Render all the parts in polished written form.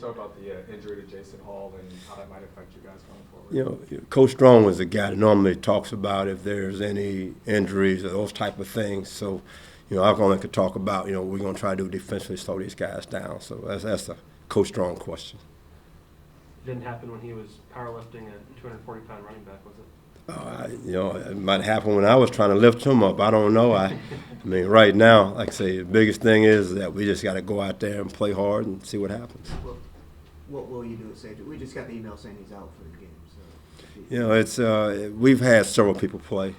talk about the injury to Jason Hall and how that might affect you guys going forward? Coach Strong is the guy that normally talks about if there's any injuries or those type of things. So, I only could talk about, we're going to try to do defensively, slow these guys down. So that's a Coach Strong question. Didn't happen when he was powerlifting a 240-pound running back, was it? It might happen when I was trying to lift him up. I don't know. I mean, right now, like I say, the biggest thing is that we just got to go out there and play hard and see what happens. Well, what will you do at safety? We just got the email saying he's out for the game. So we've had several people play.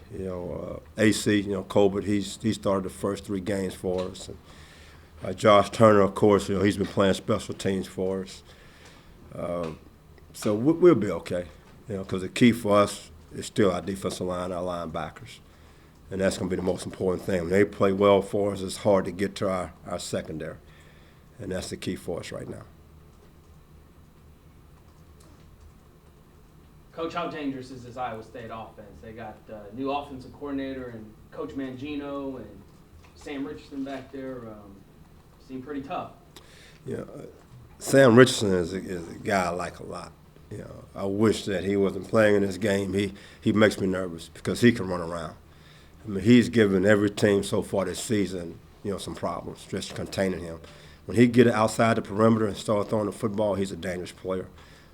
AC, Colbert, he started the first 3 games for us. And, Josh Turner, of course, he's been playing special teams for us. So we'll be okay. Because the key for us is still our defensive line, our linebackers. And that's going to be the most important thing. When they play well for us, it's hard to get to our secondary. And that's the key for us right now. Coach, how dangerous is this Iowa State offense? They got new offensive coordinator and Coach Mangino and Sam Richardson back there. Seem pretty tough. Sam Richardson is a guy I like a lot. I wish that he wasn't playing in this game. He makes me nervous because he can run around. I mean, he's given every team so far this season, some problems just containing him. When he get outside the perimeter and start throwing the football, he's a dangerous player.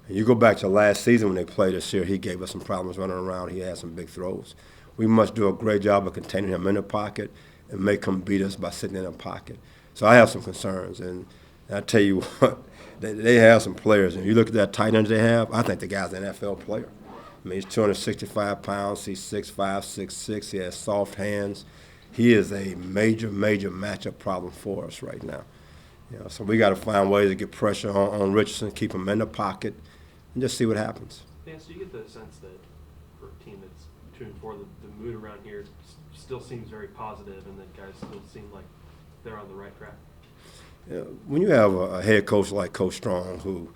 And you go back to last season when they played this year, he gave us some problems running around. He had some big throws. We must do a great job of containing him in the pocket and make him beat us by sitting in the pocket. So I have some concerns, and I tell you what, they have some players. And you look at that tight end they have, I think the guy's an NFL player. I mean, he's 265 pounds. He's 6'5", 6'6". He has soft hands. He is a major, major matchup problem for us right now. So we got to find ways to get pressure on Richardson, keep him in the pocket, and just see what happens. Yeah, so you get the sense that for a team that's 2-4, the mood around here still seems very positive, and that guys still seem like they're on the right track. When you have a head coach like Coach Strong, who,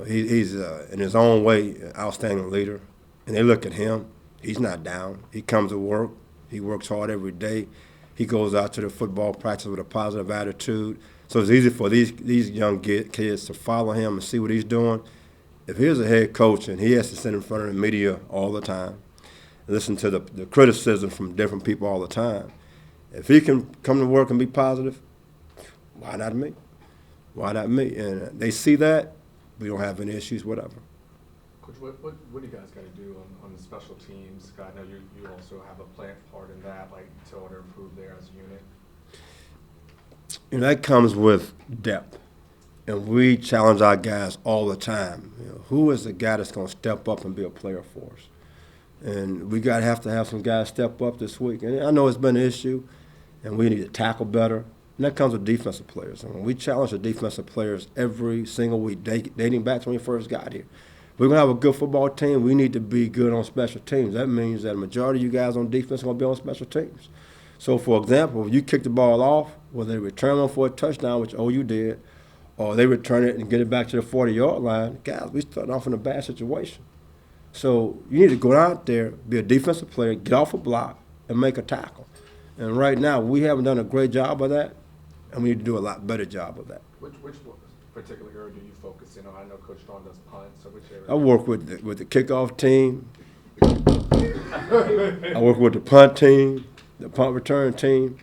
he's in his own way an outstanding leader, and they look at him, he's not down. He comes to work. He works hard every day. He goes out to the football practice with a positive attitude. So it's easy for these young kids to follow him and see what he's doing. If he's a head coach and he has to sit in front of the media all the time, and listen to the criticism from different people all the time, if he can come to work and be positive, why not me? Why not me? And they see that, we don't have any issues, whatever. Coach, what do you guys got to do on the special teams? I know you also have a plant part in that, like to order improve there as a unit. That comes with depth. And we challenge our guys all the time. Who is the guy that's going to step up and be a player for us? And we have to have some guys step up this week. And I know it's been an issue, and we need to tackle better. And that comes with defensive players. And we challenge the defensive players every single week, dating back to when we first got here. If we're going to have a good football team, we need to be good on special teams. That means that a majority of you guys on defense are going to be on special teams. So, for example, if you kick the ball off, whether they return one for a touchdown, which OU did, or they return it and get it back to the 40-yard line, guys, we starting off in a bad situation. So you need to go out there, be a defensive player, get off a block, and make a tackle. And right now, we haven't done a great job of that, and we need to do a lot better job of that. Which particular area do you focus in on? I know Coach Strong does punt, so which area? I work with the kickoff team. I work with the punt team, the punt return team.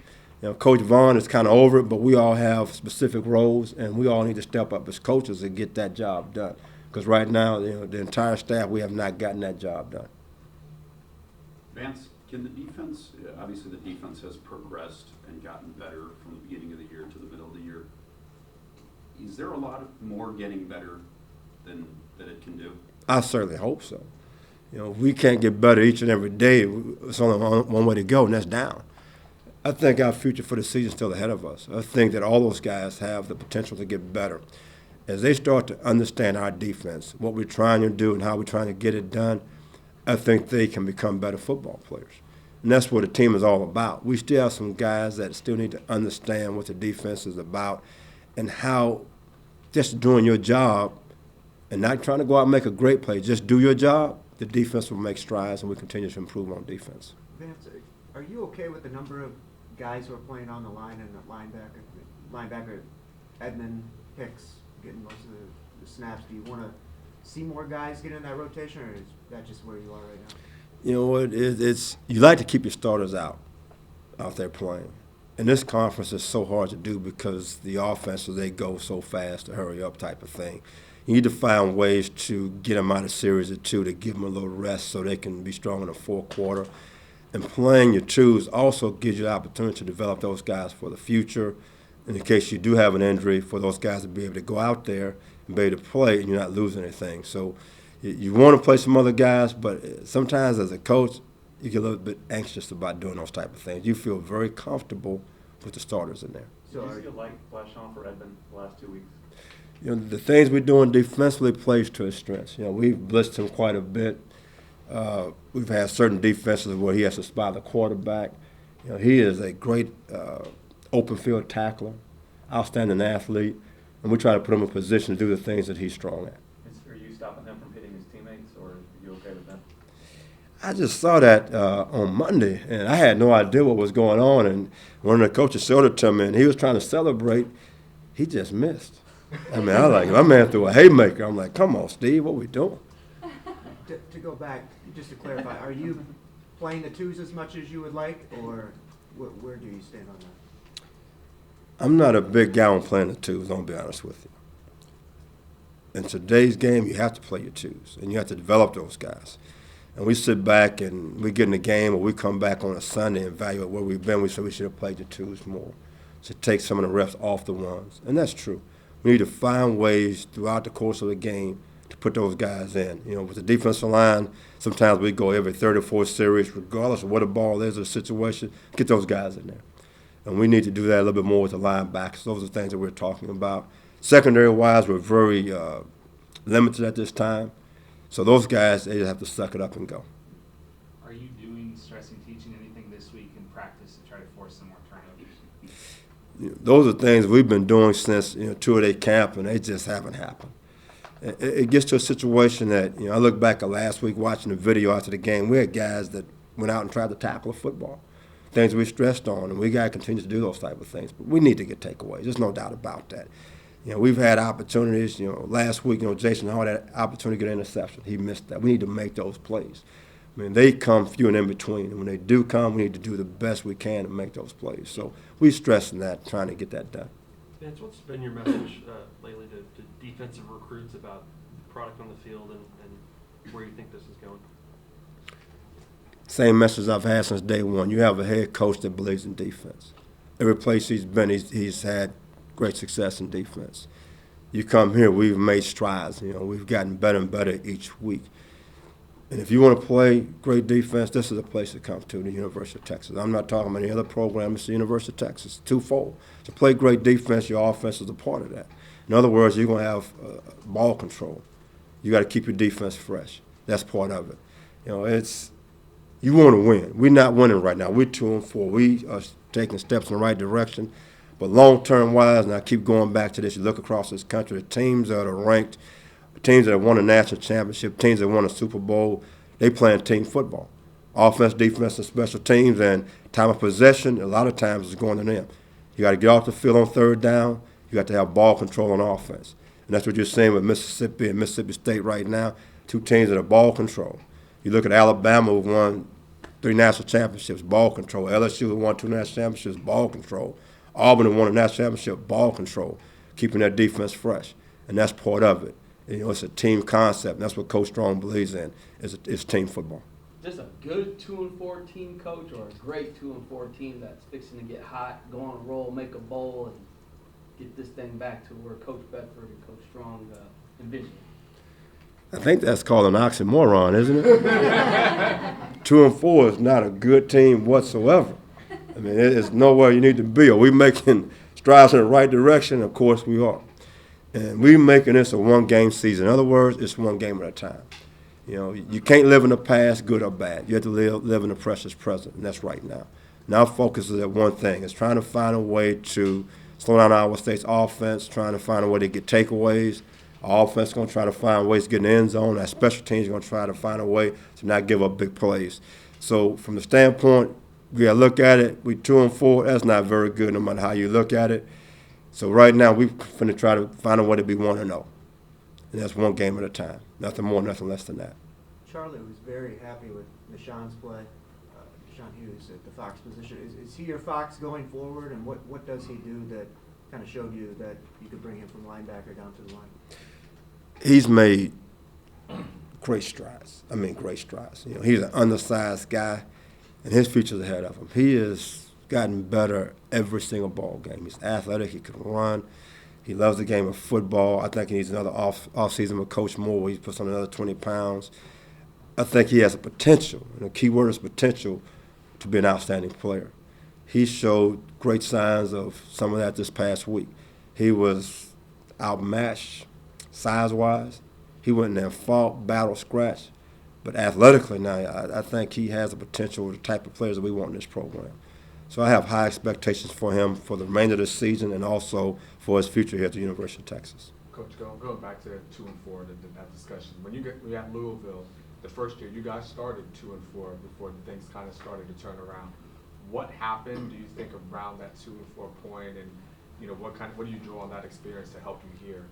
Coach Vaughn is kind of over it, but we all have specific roles, and we all need to step up as coaches and get that job done. Because right now, the entire staff, we have not gotten that job done. Vance, can the defense, obviously the defense has progressed and gotten better from the beginning of the year to the middle of the year. Is there a lot more getting better than that it can do? I certainly hope so. We can't get better each and every day. It's only one way to go, and that's down. I think our future for the season is still ahead of us. I think that all those guys have the potential to get better. As they start to understand our defense, what we're trying to do and how we're trying to get it done, I think they can become better football players. And that's what the team is all about. We still have some guys that still need to understand what the defense is about and how just doing your job and not trying to go out and make a great play, just do your job, the defense will make strides and we continue to improve on defense. Vance, are you okay with the number of guys who are playing on the line and the linebacker Edmund Hicks getting most of the the snaps. Do you want to see more guys get in that rotation, or is that just where you are right now? You know what? It's you like to keep your starters out there playing. And this conference is so hard to do because the offenses, they go so fast to hurry up type of thing. You need to find ways to get them out of series of two to give them a little rest so they can be strong in the fourth quarter. And playing your twos also gives you the opportunity to develop those guys for the future. In case you do have an injury, for those guys to be able to go out there and be able to play and you're not losing anything. So you want to play some other guys, but sometimes as a coach, you get a little bit anxious about doing those type of things. You feel very comfortable with the starters in there. Did you see a light flash on for Edmund the last 2 weeks? You know, the things we're doing defensively plays to his strengths. You know, we've blitzed him quite a bit. We've had certain defenses where he has to spy the quarterback. You know, he is a great open field tackler, outstanding athlete, and we try to put him in a position to do the things that he's strong at. Are you stopping him from hitting his teammates, or are you okay with that? I just saw that on Monday, and I had no idea what was going on. And one of the coaches showed it to me, and he was trying to celebrate. He just missed. I mean, I was like, my man threw a haymaker. I'm like, come on, Steve, what we doing? To go back, just to clarify, are you playing the twos as much as you would like, or where do you stand on that? I'm not a big guy on playing the twos, I'll be honest with you. In today's game, you have to play your twos, and you have to develop those guys. And we sit back and we get in the game, or we come back on a Sunday and evaluate where we've been. We say we should have played the twos more to take some of the reps off the ones. And that's true. We need to find ways throughout the course of the game to put those guys in. You know, with the defensive line, sometimes we go every third or fourth series, regardless of what the ball is or the situation, get those guys in there. And we need to do that a little bit more with the linebackers. Those are things that we're talking about. Secondary-wise, we're very limited at this time. So those guys, they just have to suck it up and go. Are you doing stress and teaching anything this week in practice to try to force some more turnovers? You know, those are things we've been doing since two-a-day camp, and they just haven't happened. It gets to a situation that, I look back at last week watching the video after the game. We had guys that went out and tried to tackle a football, things we stressed on, and we got to continue to do those type of things. But we need to get takeaways. There's no doubt about that. We've had opportunities. Last week, Jason Hall had an opportunity to get an interception. He missed that. We need to make those plays. I mean, they come few and in between. And when they do come, we need to do the best we can to make those plays. So we're stressing that, trying to get that done. Vance, what's been your message lately to defensive recruits about the product on the field and where you think this is going? Same message I've had since day one. You have a head coach that believes in defense. Every place he's been, he's had great success in defense. You come here, we've made strides. We've gotten better and better each week. And if you want to play great defense, this is a place to come to, the University of Texas. I'm not talking about any other program. It's the University of Texas. Twofold. To play great defense, your offense is a part of that. In other words, you're going to have ball control. You got to keep your defense fresh. That's part of it. You want to win. We're not winning right now. We're 2-4. We are taking steps in the right direction. But long-term wise, and I keep going back to this, you look across this country, the teams that are ranked, teams that have won a national championship, teams that won a Super Bowl, they playing team football. Offense, defense, and special teams, and time of possession, a lot of times is going to them. You got to get off the field on third down. You got to have ball control on offense. And that's what you're seeing with Mississippi and Mississippi State right now, two teams that are ball control. You look at Alabama, who won 3 national championships, ball control. LSU, who won 2 national championships, ball control. Auburn, who won a national championship, ball control, keeping their defense fresh. And that's part of it. It's a team concept. And that's what Coach Strong believes in, is team football. Just a good 2-4 team, coach, or a great 2-4 team that's fixing to get hot, go on a roll, make a bowl, and get this thing back to where Coach Bedford and Coach Strong envision. I think that's called an oxymoron, isn't it? 2-4 is not a good team whatsoever. I mean, it's nowhere you need to be. Are we making strides in the right direction? Of course we are. And we're making this a one-game season. In other words, it's one game at a time. You can't live in the past, good or bad. You have to live in the precious present, and that's right now. Now focus is at one thing. It's trying to find a way to slow down Iowa State's offense, trying to find a way to get takeaways. Our offense is going to try to find ways to get in the end zone. Our special teams are going to try to find a way to not give up big plays. So from the standpoint, we got to look at it. We're 2-4. That's not very good no matter how you look at it. So right now we're going to try to find a way to be 1-0. And that's one game at a time. Nothing more, nothing less than that. Charlie was very happy with Deshaun's play, Deshaun Hughes at the Fox position. Is he your Fox going forward, and what does he do that kind of showed you that you could bring him from linebacker down to the line? He's made great strides. I mean, great strides. You know, he's an undersized guy, and his future's ahead of him. He has gotten better every single ball game. He's athletic. He can run. He loves the game of football. I think he needs another off season with Coach Moore where he puts on another 20 pounds. I think he has a potential, and the key word is potential, to be an outstanding player. He showed great signs of some of that this past week. He was outmatched size-wise. He went in there and fought, battled, scratched. But athletically now, I think he has the potential, the type of players that we want in this program. So I have high expectations for him for the remainder of the season and also for his future here at the University of Texas. Coach, going back to 2-4, that discussion. When you at Louisville, the first year, you guys started 2-4 before things kind of started to turn around. What happened, do you think, around that 2-4 point, and you know what do you draw on that experience to help you here?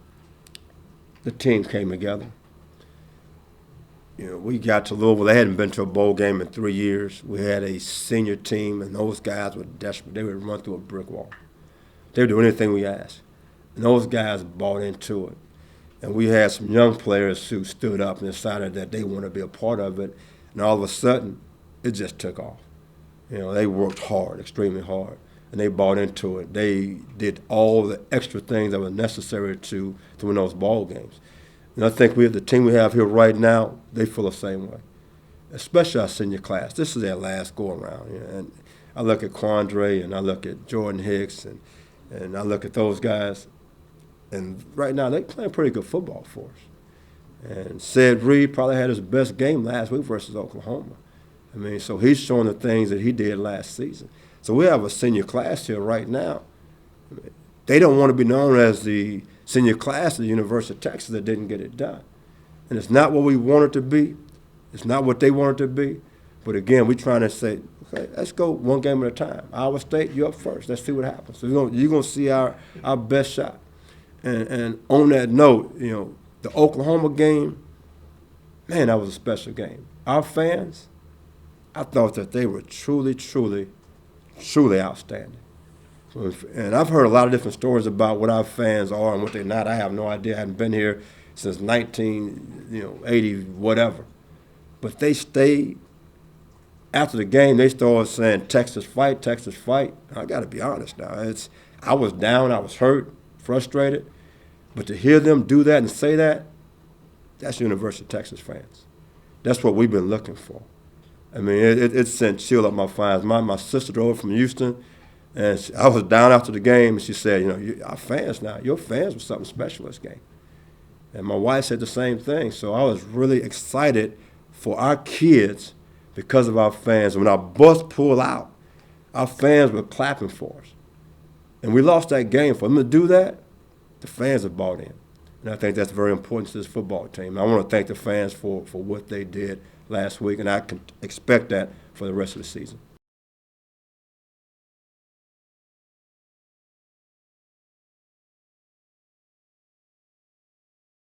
The team came together. You know, we got to Louisville. They hadn't been to a bowl game in 3 years. We had a senior team, and those guys were desperate. They would run through a brick wall. They would do anything we asked. And those guys bought into it. And we had some young players who stood up and decided that they want to be a part of it. And all of a sudden, it just took off. You know, they worked hard, extremely hard, and they bought into it. They did all the extra things that were necessary to win those ball games. And I think the team we have here right now, they feel the same way, especially our senior class. This is their last go-around. You know? And I look at Quandre, and I look at Jordan Hicks, and I look at those guys, and right now they're playing pretty good football for us. And Sid Reed probably had his best game last week versus Oklahoma. I mean, so he's showing the things that he did last season. So we have a senior class here right now. They don't want to be known as the senior class of the University of Texas that didn't get it done. And it's not what we want it to be. It's not what they want it to be. But again, we're trying to say, okay, let's go one game at a time. Iowa State, you're up first. Let's see what happens. So you're going to see our best shot. And on that note, you know, the Oklahoma game, man, that was a special game. Our fans, I thought that they were truly, truly, truly outstanding. And I've heard a lot of different stories about what our fans are and what they're not. I have no idea. I haven't been here since 1980, whatever. But they stayed. After the game, they started saying, Texas fight, Texas fight. I got to be honest now. I was down, I was hurt, frustrated. But to hear them do that and say that, that's University of Texas fans. That's what we've been looking for. I mean, it sent chill up my spine. My sister drove from Houston, and I was down after the game, and she said, you know, our fans now, your fans were something special this game. And my wife said the same thing. So I was really excited for our kids because of our fans. When our bus pulled out, our fans were clapping for us. And we lost that game. For them to do that, the fans have bought in. And I think that's very important to this football team. I want to thank the fans for what they did last week, and I can expect that for the rest of the season.